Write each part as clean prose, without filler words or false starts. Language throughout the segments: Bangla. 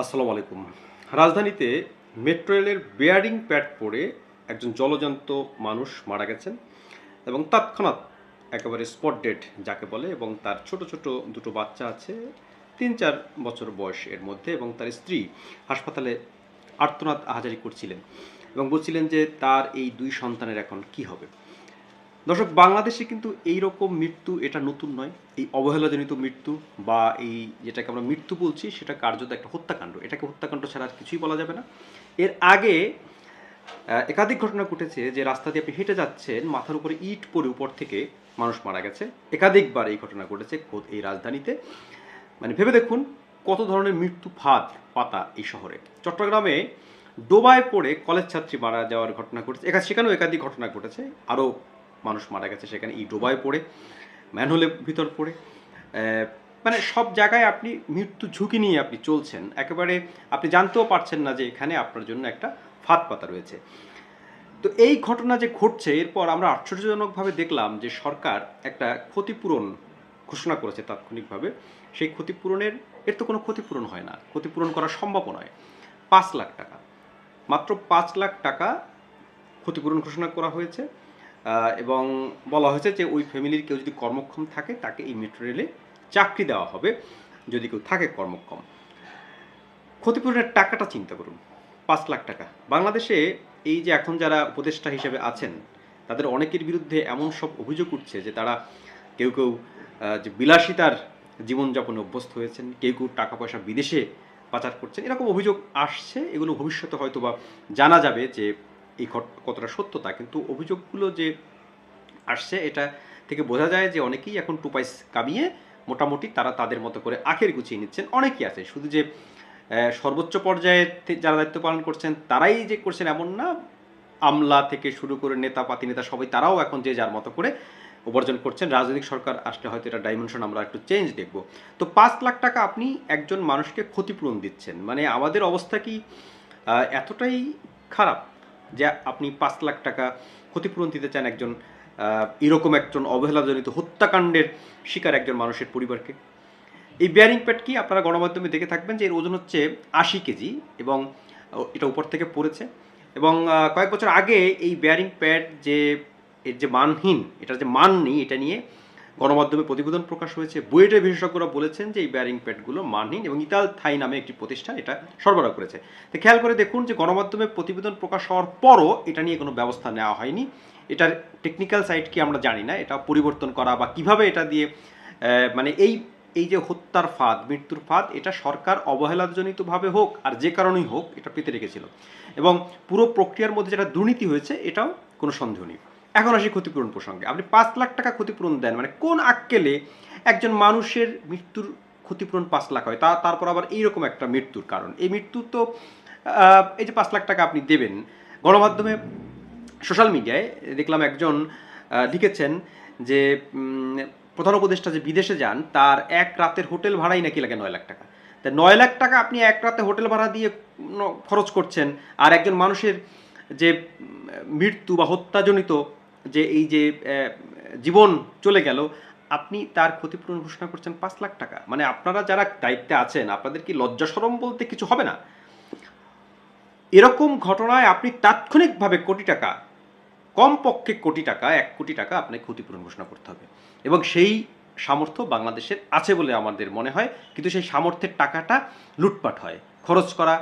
আসসালামু আলাইকুম। রাজধানীতে মেট্রো রেলের বেয়ারিং প্যাড পড়ে একজন জলজ্যান্ত মানুষ মারা গেছেন এবং তৎক্ষণাৎ একেবারে স্পট ডেড যাকে বলে, এবং তার ছোট ছোট দুটো বাচ্চা আছে, ৩-৪ বছর বয়স এর মধ্যে, এবং তার স্ত্রী হাসপাতালে আর্তনাদ আহাজারি করছিলেন এবং বলছিলেন যে তার এই ২ সন্তানের এখন কি হবে। দর্শক, বাংলাদেশে কিন্তু এইরকম মৃত্যু এটা নতুন নয়। এই অবহেলাজনিত মৃত্যু বা এই যেটাকে আমরা মৃত্যু বলছি সেটা কার্যত একটা হত্যাকাণ্ড। এটাকে হত্যাকাণ্ড ছাড়া আর কিছুই বলা যাবে না। এর আগে একাধিক ঘটনা ঘটেছে যে রাস্তা দিয়ে আপনি হেঁটে যাচ্ছেন, মাথার উপরে ইট পড়ে উপর থেকে মানুষ মারা গেছে। একাধিকবার এই ঘটনা ঘটেছে খোদ এই রাজধানীতে। মানে ভেবে দেখুন কত ধরনের মৃত্যু ফাঁদ পাতা এই শহরে। চট্টগ্রামে ডোবায় পড়ে কলেজ ছাত্রী মারা যাওয়ার ঘটনা ঘটেছে। সেখানেও একাধিক ঘটনা ঘটেছে। আরও মানুষ মারা গেছে সেখানে এই ডোবায় পড়ে, ম্যানহোলের ভিতর পড়ে। মানে সব জায়গায় আপনি মৃত্যু ঝুঁকি নিয়ে আপনি চলছেন, একেবারে আপনি জানতেও পারছেন না যে এখানে আপনার জন্য একটা ফাঁদ পাতা রয়েছে। তো এই ঘটনা যে ঘটছে, এরপর আমরা আশ্চর্যজনকভাবে দেখলাম যে সরকার একটা ক্ষতিপূরণ ঘোষণা করেছে তাৎক্ষণিকভাবে। সেই ক্ষতিপূরণের, এর তো কোনো ক্ষতিপূরণ হয় না, ক্ষতিপূরণ করা সম্ভব নয়। ৫ লাখ টাকা, মাত্র ৫ লাখ টাকা ক্ষতিপূরণ ঘোষণা করা হয়েছে। এবং বলা হয়েছে যে ওই ফ্যামিলির কেউ যদি কর্মক্ষম থাকে তাকে এই মেট্রো রেলে চাকরি দেওয়া হবে, যদি কেউ থাকে কর্মক্ষম। ক্ষতিপূরণের টাকাটা চিন্তা করুন, ৫ লাখ টাকা। বাংলাদেশে এই যে এখন যারা উপদেষ্টা হিসেবে আছেন, তাদের অনেকের বিরুদ্ধে এমন সব অভিযোগ উঠছে যে তারা কেউ কেউ যে বিলাসিতার জীবনযাপনে অভ্যস্ত হয়েছেন, কেউ কেউ টাকা পয়সা বিদেশে পাচার করছেন, এরকম অভিযোগ আসছে। এগুলো ভবিষ্যতে হয়তো বা জানা যাবে যে এই কতটা সত্যতা। কিন্তু অভিযোগগুলো যে আসছে এটা থেকে বোঝা যায় যে অনেকেই এখন টুপাইস কামিয়ে মোটামুটি তারা তাদের মতো করে আখের গুছিয়ে নিচ্ছেন। অনেকেই আছে, শুধু যে সর্বোচ্চ পর্যায়ে যারা দায়িত্ব পালন করছেন তারাই যে করছেন এমন না। আমলা থেকে শুরু করে নেতা পাতি নেতা সবাই তারাও এখন যে যার মতো করে উপার্জন করছেন। রাজনৈতিক সরকার আসলে হয়তো এটা ডাইমেনশন আমরা একটু চেঞ্জ দেখব। তো ৫ লাখ টাকা আপনি একজন মানুষকে ক্ষতিপূরণ দিচ্ছেন, মানে আমাদের অবস্থা কি এতটাই খারাপ যে আপনি ৫ লাখ টাকা ক্ষতিপূরণ দিতে চান একজন এরকম একজন অবহেলাজনিত হত্যাকাণ্ডের শিকার একজন মানুষের পরিবারকে? এই বেয়ারিং প্যাড কি আপনারা গণমাধ্যমে দেখে থাকবেন যে এর ওজন হচ্ছে ৮০ কেজি, এবং এটা উপর থেকে পড়েছে। এবং কয়েক বছর আগে এই বেয়ারিং প্যাড যে এর যে মানহীন, এটার যে মান নেই, এটা নিয়ে গণমাধ্যমে প্রতিবেদন প্রকাশ হয়েছে। বুয়েটের বিশেষজ্ঞরা বলেছেন যে এই বেয়ারিং প্যাডগুলো মানহীন, এবং ইতাল থাই নামে একটি প্রতিষ্ঠান এটা সরবরাহ করেছে। তো খেয়াল করে দেখুন যে গণমাধ্যমে প্রতিবেদন প্রকাশ হওয়ার পরও এটা নিয়ে কোনো ব্যবস্থা নেওয়া হয়নি। এটার টেকনিক্যাল সাইড কি আমরা জানি না, এটা পরিবর্তন করা বা কিভাবে এটা দিয়ে মানে এই যে হত্যার ফাঁদ, মৃত্যুর ফাঁদ, এটা সরকার অবহেলাজনিতভাবে হোক আর যে কারণেই হোক এটা পেতে রেখেছিল। এবং পুরো প্রক্রিয়ার মধ্যে যেটা দুর্নীতি হয়েছে এটাও কোনো সন্দেহ নেই। এখন আসি ক্ষতিপূরণ প্রসঙ্গে। আপনি ৫ লাখ টাকা ক্ষতিপূরণ দেন, মানে কোন আক্কেলে একজন মানুষের মৃত্যুর ক্ষতিপূরণ ৫ লাখ হয়? তারপর আবার এইরকম একটা মৃত্যুর কারণ, এই মৃত্যু তো এই যে ৫ লাখ টাকা আপনি দেবেন। গণমাধ্যমে, সোশ্যাল মিডিয়ায় দেখলাম একজন লিখেছেন যে প্রধান উপদেষ্টা যে বিদেশে যান তার এক রাতের হোটেল ভাড়াই নাকি লাগে ৯ লাখ টাকা। তা ৯ লাখ টাকা আপনি এক রাতে হোটেল ভাড়া দিয়ে খরচ করছেন, আর একজন মানুষের যে মৃত্যু বা হত্যাজনিত যে এই যে জীবন চলে গেল, আপনি তার ক্ষতিপূরণ ঘোষণা করছেন ৫ লাখ টাকা। মানে আপনারা যারা দায়িত্বে আছেন আপনাদের কি লজ্জা শরম বলতে কিছু হবে না? এরকম ঘটনায় আপনি তাৎক্ষণিকভাবে কোটি টাকা, কমপক্ষে কোটি টাকা, ১ কোটি টাকা আপনাকে ক্ষতিপূরণ ঘোষণা করতে হবে। এবং সেই সামর্থ্য বাংলাদেশের আছে বলে আমাদের মনে হয়, কিন্তু সেই সামর্থ্যের টাকাটা লুটপাট হয়, খরচ করা।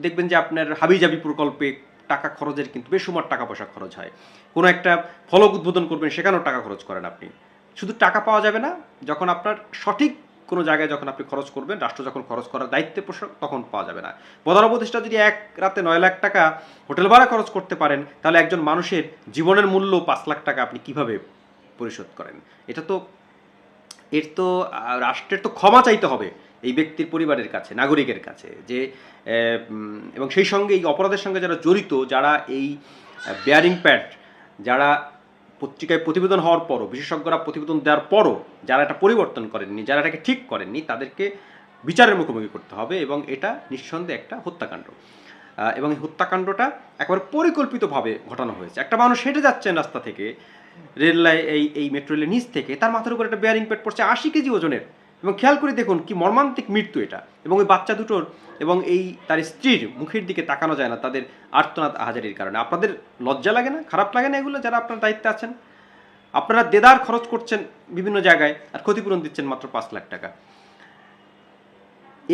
দেখবেন যে আপনার হাবিজাবি প্রকল্পে টাকা খরচের কিন্তু বেসুমার টাকা পয়সা খরচ হয়। কোনো একটা ফলক উদ্বোধন করবেন সেখানেও টাকা খরচ করেন আপনি। শুধু টাকা পাওয়া যাবে না, যখন আপনার সঠিক কোনো জায়গায় যখন আপনি খরচ করবেন, রাষ্ট্র যখন খরচ করার দায়িত্বে পোষক, তখন পাওয়া যাবে না। প্রধান উপদেষ্টা যদি এক রাতে ৯ লাখ টাকা হোটেল ভাড়া খরচ করতে পারেন, তাহলে একজন মানুষের জীবনের মূল্য ৫ লাখ টাকা আপনি কিভাবে পরিশোধ করেন? এটা তো, এর তো রাষ্ট্রের তো ক্ষমা চাইতে হবে এই ব্যক্তির পরিবারের কাছে, নাগরিকের কাছে, যে এবং সেই সঙ্গে এই অপরাধের সঙ্গে যারা জড়িত, যারা এই বেয়ারিং প্যাড, যারা পত্রিকায় প্রতিবেদন হওয়ার পরও, বিশেষজ্ঞরা প্রতিবেদন দেওয়ার পরও যারা এটা পরিবর্তন করেননি, যারা এটাকে ঠিক করেননি, তাদেরকে বিচারের মুখোমুখি করতে হবে। এবং এটা নিঃসন্দেহে একটা হত্যাকাণ্ড, এবং এই হত্যাকাণ্ডটা একবার পরিকল্পিতভাবে ঘটানো হয়েছে। একটা মানুষ হেঁটে যাচ্ছেন রাস্তা থেকে, রেল লাইন এই মেট্রো রেলের নিচ থেকে, তার মাথার উপর একটা বেয়ারিং প্যাড পড়ছে ৮০ কেজি ওজনের। এবং খেয়াল করে দেখুন কি মর্মান্তিক মৃত্যু এটা, এবং ওই বাচ্চা দুটোর এবং এই তার স্ত্রীর মুখের দিকে তাকানো যায় না তাদের আর্তনাদ আহাজারির কারণে। আপনাদের লজ্জা লাগে না, খারাপ লাগে না এগুলো যারা আপনার দায়িত্বে আছেন? আপনারা দেদার খরচ করছেন বিভিন্ন জায়গায় আর ক্ষতিপূরণ দিচ্ছেন মাত্র 5 লাখ টাকা।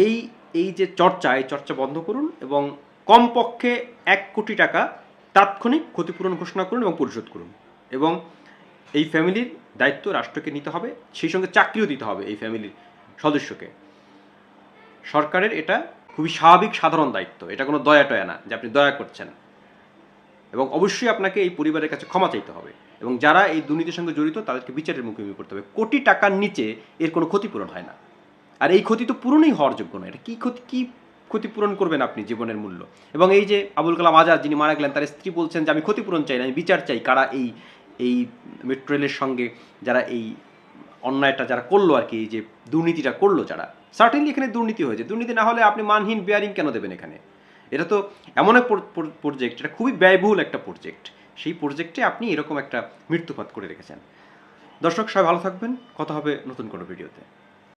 এই এই যে চর্চা, এই চর্চা বন্ধ করুন এবং কমপক্ষে 1 কোটি টাকা তাৎক্ষণিক ক্ষতিপূরণ ঘোষণা করুন এবং পরিশোধ করুন। এবং এই ফ্যামিলির দায়িত্ব রাষ্ট্রকে নিতে হবে, সেই সঙ্গে চাকরিও দিতে হবে এই ফ্যামিলির সদস্যকে। সরকারের এটা খুবই স্বাভাবিক সাধারণ দায়িত্ব, এটা কোনো দয়া টয়া না যে আপনি দয়া করছেন। এবং অবশ্যই আপনাকে এই পরিবারের কাছে ক্ষমা চাইতে হবে এবং যারা এই দুর্নীতির সঙ্গে জড়িত তাদেরকে বিচারের মুখোমুখি করতে হবে। কোটি টাকার নিচে এর কোনো ক্ষতিপূরণ হয় না, আর এই ক্ষতি তো পূরণই হওয়ার যোগ্য নয়। এটা কী ক্ষতিপূরণ করবেন আপনি জীবনের মূল্য? এবং এই যে আবুল কালাম আজাদ যিনি মারা গেলেন, তার স্ত্রী বলছেন যে আমি ক্ষতিপূরণ চাই না, আমি বিচার চাই। কারা এই মেট্রো রেলের সঙ্গে যারা এই অন্যায়টা যারা করলো আর কি, এই যে দুর্নীতিটা করলো যারা, সার্টেনলি এখানে দুর্নীতি হয়েছে। দুর্নীতি না হলে আপনি মানহীন বেয়ারিং কেন দেবেন এখানে? এটা তো এমন এক প্রজেক্ট, এটা খুবই ব্যয়বহুল একটা প্রজেক্ট, সেই প্রজেক্টে আপনি এরকম একটা মৃত্যুপাত করে রেখেছেন। দর্শক সবাই ভালো থাকবেন, কথা হবে নতুন কোনো ভিডিওতে।